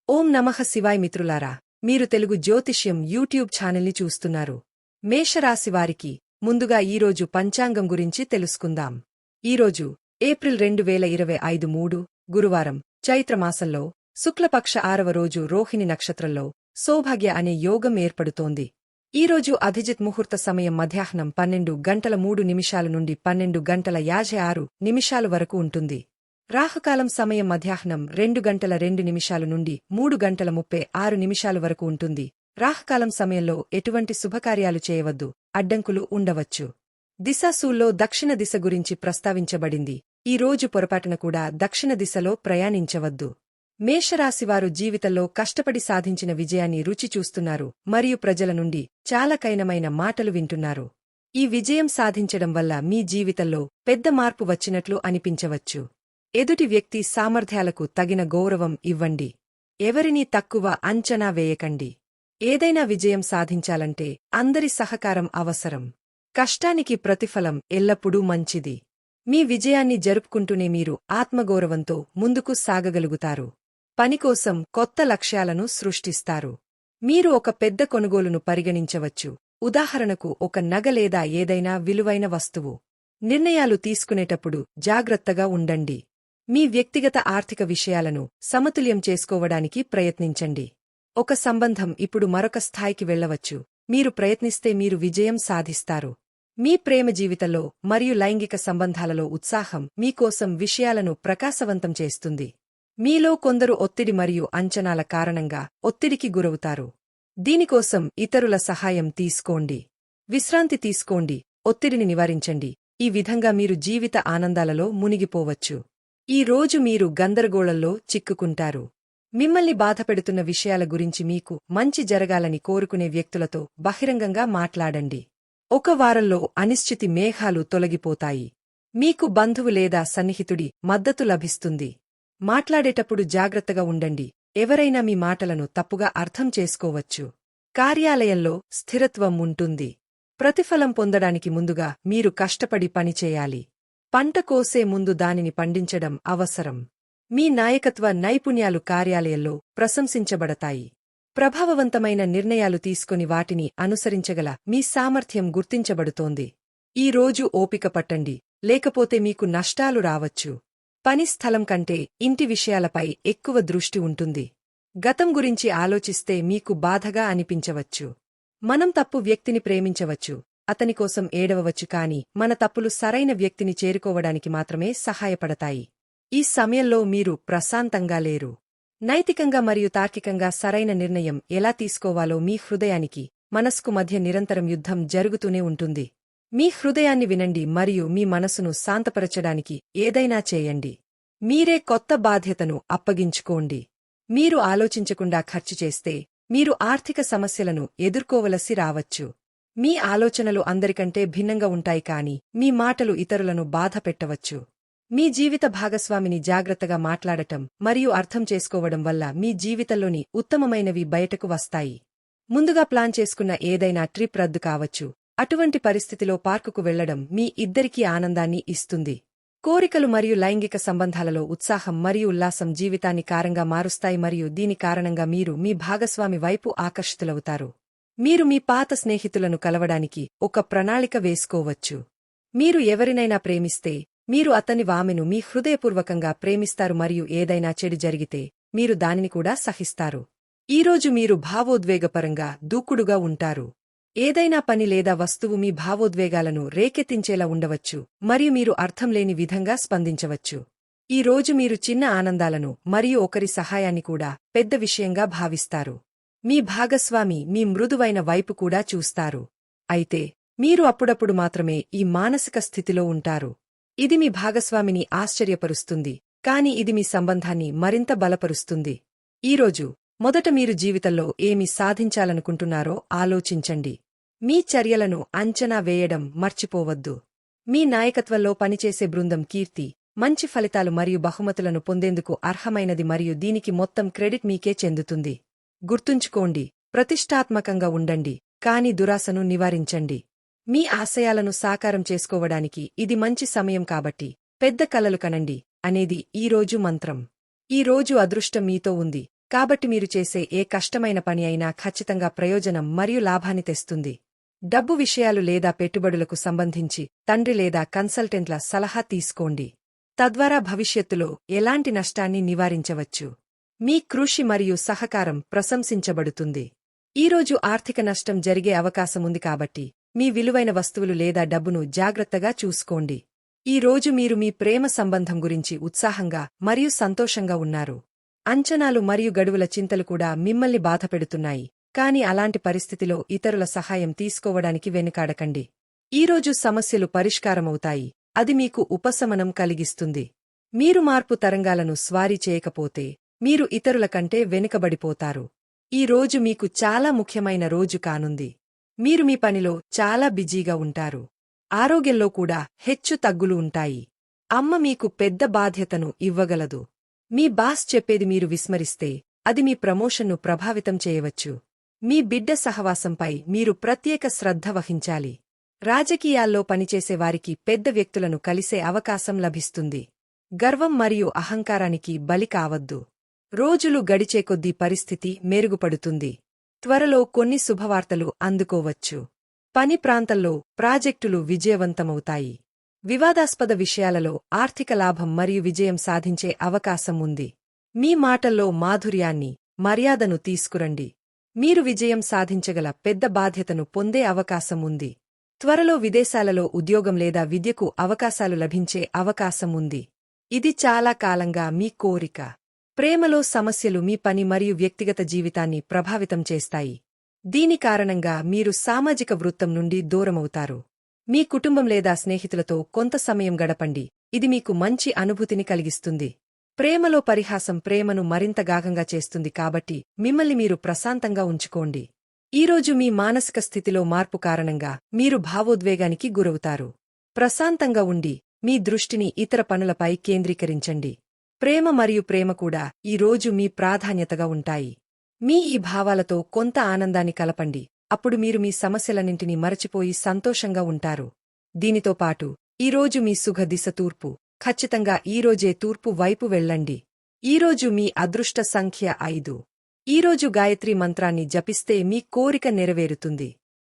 ఓం నమః శివాయ మిత్రులారా, మీరు తెలుగు జ్యోతిష్యం యూట్యూబ్ ఛానల్ని చూస్తున్నారు. మేషరాశివారికి ముందుగా ఈరోజు పంచాంగం గురించి తెలుసుకుందాం. ఈరోజు ఏప్రిల్ 2025 గురువారం, చైత్రమాసంలో శుక్లపక్ష 6వ రోజు రోహిణి నక్షత్రంలో సౌభాగ్య అనే యోగం ఏర్పడుతోంది. ఈరోజు అభిజిత్ ముహూర్త సమయం మధ్యాహ్నం 12:03 నుండి 12:56 వరకు ఉంటుంది. రాహుకాలం సమయం మధ్యాహ్నం 2:02 నుండి 3:36 వరకు ఉంటుంది. రాహుకాలం సమయంలో ఎటువంటి శుభకార్యాలు చేయవద్దు, అడ్డంకులు ఉండవచ్చు. దిశాశూల్లో దక్షిణ దిశ గురించి ప్రస్తావించబడింది. ఈ రోజు పొరపాటున కూడా దక్షిణ దిశలో ప్రయాణించవద్దు. మేషరాశివారు జీవితంలో కష్టపడి సాధించిన విజయాన్ని రుచి చూస్తున్నారు మరియు ప్రజల నుండి చాలా కైనమైన మాటలు వింటున్నారు. ఈ విజయం సాధించడం వల్ల మీ జీవితంలో పెద్ద మార్పు వచ్చినట్లు అనిపించవచ్చు. ఎదుటి వ్యక్తి సామర్థ్యాలకు తగిన గౌరవం ఇవ్వండి. ఎవరినీ తక్కువ అంచనా వేయకండి. ఏదైనా విజయం సాధించాలంటే అందరి సహకారం అవసరం. కష్టానికి ప్రతిఫలం ఎల్లప్పుడూ మంచిది. మీ విజయాన్ని జరుపుకుంటూనే మీరు ఆత్మగౌరవంతో ముందుకు సాగగలుగుతారు. పనికోసం కొత్త లక్ష్యాలను సృష్టిస్తారు. మీరు ఒక పెద్ద కొనుగోలును పరిగణించవచ్చు, ఉదాహరణకు ఒక నగ లేదా ఏదైనా విలువైన వస్తువు. నిర్ణయాలు తీసుకునేటప్పుడు జాగ్రత్తగా ఉండండి. మీ వ్యక్తిగత ఆర్థిక విషయాలను సమతుల్యం చేసుకోవడానికి ప్రయత్నించండి. ఒక సంబంధం ఇప్పుడు మరొక స్థాయికి వెళ్లవచ్చు. మీరు ప్రయత్నిస్తే మీరు విజయం సాధిస్తారు. మీ ప్రేమ జీవితంలో మరియు లైంగిక సంబంధాలలో ఉత్సాహం మీకోసం విషయాలను ప్రకాశవంతం చేస్తుంది. మీలో కొందరు ఒత్తిడి మరియు అంచనాల కారణంగా ఒత్తిడికి గురవుతారు. దీనికోసం ఇతరుల సహాయం తీసుకోండి. విశ్రాంతి తీసుకోండి, ఒత్తిడిని నివారించండి. ఈ విధంగా మీరు జీవిత ఆనందాలలో మునిగిపోవచ్చు. ఈ రోజు మీరు గందరగోళంలో చిక్కుకుంటారు. మిమ్మల్ని బాధపెడుతున్న విషయాల గురించి మీకు మంచి జరగాలని కోరుకునే వ్యక్తులతో బహిరంగంగా మాట్లాడండి. ఒక వారంలో అనిశ్చితి మేఘాలు తొలగిపోతాయి. మీకు బంధువు లేదా సన్నిహితుడి మద్దతు లభిస్తుంది. మాట్లాడేటప్పుడు జాగ్రత్తగా ఉండండి. ఎవరైనా మీ మాటలను తప్పుగా అర్థం చేసుకోవచ్చు. కార్యాలయంలో స్థిరత్వం ఉంటుంది. ప్రతిఫలం పొందడానికి ముందుగా మీరు కష్టపడి పనిచేయాలి. పంట కోసే ముందు దానిని పండించడం అవసరం. మీ నాయకత్వ నైపుణ్యాలు కార్యాలయంలో ప్రశంసించబడతాయి. ప్రభావవంతమైన నిర్ణయాలు తీసుకొని వాటిని అనుసరించగల మీ సామర్థ్యం గుర్తించబడుతోంది. ఈ రోజు ఓపిక పట్టండి, లేకపోతే మీకు నష్టాలు రావచ్చు. పని స్థలం కంటే ఇంటి విషయాలపై ఎక్కువ దృష్టి ఉంటుంది. గతం గురించి ఆలోచిస్తే మీకు బాధగా అనిపించవచ్చు. మనం తప్పు వ్యక్తిని ప్రేమించవచ్చు, అతనికోసం ఏడవవచ్చు, కాని మన తప్పులు సరైన వ్యక్తిని చేరుకోవడానికి మాత్రమే సహాయపడతాయి. ఈ సమయంలో మీరు ప్రశాంతంగా లేరు. నైతికంగా మరియు తార్కికంగా సరైన నిర్ణయం ఎలా తీసుకోవాలో మీ హృదయానికి, మనస్కు మధ్య నిరంతరం యుద్ధం జరుగుతూనే ఉంటుంది. మీ హృదయాన్ని వినండి మరియు మీ మనసును శాంతపరచడానికి ఏదైనా చేయండి. మీరే కొత్త బాధ్యతను అప్పగించుకోండి. మీరు ఆలోచించకుండా ఖర్చు చేస్తే మీరు ఆర్థిక సమస్యలను ఎదుర్కోవలసి రావచ్చు. మీ ఆలోచనలు అందరికంటే భిన్నంగా ఉంటాయి, కాని మీ మాటలు ఇతరులను బాధ పెట్టవచ్చు. మీ జీవిత భాగస్వామిని జాగ్రత్తగా మాట్లాడటం మరియు అర్థం చేసుకోవడం వల్ల మీ జీవితంలోని ఉత్తమమైనవి బయటకు వస్తాయి. ముందుగా ప్లాన్ చేసుకున్న ఏదైనా ట్రిప్ రద్దు కావచ్చు. అటువంటి పరిస్థితిలో పార్కుకు వెళ్లడం మీ ఇద్దరికీ ఆనందాన్ని ఇస్తుంది. కోరికలు మరియు లైంగిక సంబంధాలలో ఉత్సాహం మరియు ఉల్లాసం జీవితాన్ని కారంగా మారుస్తాయి మరియు దీని కారణంగా మీరు మీ భాగస్వామి వైపు ఆకర్షితులవుతారు. మీరు మీ పాత స్నేహితులను కలవడానికి ఒక ప్రణాళిక వేసుకోవచ్చు. మీరు ఎవరినైనా ప్రేమిస్తే మీరు అతన్ని/ఆమెను మీ హృదయపూర్వకంగా ప్రేమిస్తారు మరియు ఏదైనా చెడు జరిగితే మీరు దానిని కూడా సహిస్తారు. ఈరోజు మీరు భావోద్వేగపరంగా దూకుడుగా ఉంటారు. ఏదైనా పని లేదా వస్తువు మీ భావోద్వేగాలను రేకెత్తించేలా ఉండవచ్చు మరియు మీరు అర్థంలేని విధంగా స్పందించవచ్చు. ఈ రోజు మీరు చిన్న ఆనందాలను మరియు ఒకరి సహాయాన్ని కూడా పెద్ద విషయంగా భావిస్తారు. మీ భాగస్వామి మీ మృదువైన వైపు కూడా చూస్తారు. అయితే మీరు అప్పుడప్పుడు మాత్రమే ఈ మానసిక స్థితిలో ఉంటారు. ఇది మీ భాగస్వామిని ఆశ్చర్యపరుస్తుంది, కాని ఇది మీ సంబంధాన్ని మరింత బలపరుస్తుంది. ఈరోజు మొదట మీరు జీవితంలో ఏమి సాధించాలనుకుంటున్నారో ఆలోచించండి. మీ చర్యలను అంచనా వేయడం మర్చిపోవద్దు. మీ నాయకత్వంలో పనిచేసే బృందం కీర్తి, మంచి ఫలితాలు మరియు బహుమతులను పొందేందుకు అర్హమైనది మరియు దీనికి మొత్తం క్రెడిట్ మీకే చెందుతుంది. గుర్తుంచుకోండి, ప్రతిష్టాత్మకంగా ఉండండి, కాని దురాశను నివారించండి. మీ ఆశయాలను సాకారం చేసుకోవడానికి ఇది మంచి సమయం కాబట్టి పెద్ద కలలు కనండి అనేది ఈరోజు మంత్రం. ఈరోజు అదృష్టం మీతో ఉంది, కాబట్టి మీరు చేసే ఏ కష్టమైన పని అయినా ఖచ్చితంగా ప్రయోజనం మరియు లాభాన్ని తెస్తుంది. డబ్బు విషయాలు లేదా పెట్టుబడులకు సంబంధించి తండ్రి లేదా కన్సల్టెంట్ల సలహా తీసుకోండి. తద్వారా భవిష్యత్తులో ఎలాంటి నష్టాన్ని నివారించవచ్చు. మీ కృషి మరియు సహకారం ప్రశంసించబడుతుంది. ఈరోజు ఆర్థిక నష్టం జరిగే అవకాశముంది కాబట్టి మీ విలువైన వస్తువులు లేదా డబ్బును జాగ్రత్తగా చూసుకోండి. ఈ రోజు మీరు మీ ప్రేమ సంబంధం గురించి ఉత్సాహంగా మరియు సంతోషంగా ఉన్నారు. అంచనాలు మరియు గడువుల చింతలు కూడా మిమ్మల్ని బాధపెడుతున్నాయి, కాని అలాంటి పరిస్థితిలో ఇతరుల సహాయం తీసుకోవడానికి వెనుకాడకండి. ఈరోజు సమస్యలు పరిష్కారమవుతాయి, అది మీకు ఉపశమనం కలిగిస్తుంది. మీరు మార్పు తరంగాలను స్వారీ చేయకపోతే మీరు ఇతరుల కంటే వెనుకబడిపోతారు. ఈ రోజు మీకు చాలా ముఖ్యమైన రోజు కానుంది. మీరు మీ పనిలో చాలా బిజీగా ఉంటారు. ఆరోగ్యంలో కూడా హెచ్చు తగ్గులు ఉంటాయి. అమ్మ మీకు పెద్ద బాధ్యతను ఇవ్వగలదు. మీ బాస్ చెప్పేది మీరు విస్మరిస్తే అది మీ ప్రమోషన్ను ప్రభావితం చేయవచ్చు. మీ బిడ్డ సహవాసంపై మీరు ప్రత్యేక శ్రద్ధ వహించాలి. రాజకీయాల్లో పనిచేసే వారికి పెద్ద వ్యక్తులను కలిసే అవకాశం లభిస్తుంది. గర్వం మరియు అహంకారానికి బలి కావద్దు. రోజులు గడిచే కొద్దీ పరిస్థితి మెరుగుపడుతుంది. త్వరలో కొన్ని శుభవార్తలు అందుకోవచ్చు. పని ప్రాంతంలో ప్రాజెక్టులు విజయవంతమవుతాయి. వివాదాస్పద విషయాలలో ఆర్థిక లాభం మరియు విజయం సాధించే అవకాశం ఉంది. మీ మాటల్లో మాధుర్యాన్ని, మర్యాదను తీసుకురండి. మీరు విజయం సాధించగల పెద్ద బాధ్యతను పొందే అవకాశం ఉంది. త్వరలో విదేశాలలో ఉద్యోగం లేదా విద్యకు అవకాశాలు లభించే అవకాశం ఉంది. ఇది చాలా కాలంగా మీ కోరిక. ప్రేమలో సమస్యలు మీ పని మరియు వ్యక్తిగత జీవితాన్ని ప్రభావితం చేస్తాయి. దీని కారణంగా మీరు సామాజిక వృత్తం నుండి దూరమవుతారు. మీ కుటుంబం లేదా స్నేహితులతో కొంత సమయం గడపండి, ఇది మీకు మంచి అనుభూతిని కలిగిస్తుంది. ప్రేమలో పరిహాసం ప్రేమను మరింత గాఢంగా చేస్తుంది, కాబట్టి మిమ్మల్ని మీరు ప్రశాంతంగా ఉంచుకోండి. ఈరోజు మీ మానసిక స్థితిలో మార్పు కారణంగా మీరు భావోద్వేగానికి గురవుతారు. ప్రశాంతంగా ఉండి మీ దృష్టిని ఇతర పనులపై కేంద్రీకరించండి. ప్రేమ మరియు ప్రేమ కూడా ఈ రోజు మీ ప్రాధాన్యతగా ఉంటాయి. మీ ఈ భావాలతో కొంత ఆనందాన్ని కలపండి, అప్పుడు మీరు మీ సమస్యలన్నింటినీ మరచిపోయి సంతోషంగా ఉంటారు. దీనితో పాటు ఈరోజు మీ సుఖ దిశ తూర్పు. ఖచ్చితంగా ఈరోజే తూర్పు వైపు వెళ్ళండి. ఈరోజు మీ అదృష్ట సంఖ్య 5. ఈరోజు గాయత్రీ మంత్రాన్ని జపిస్తే మీ కోరిక నెరవేరుతుంది.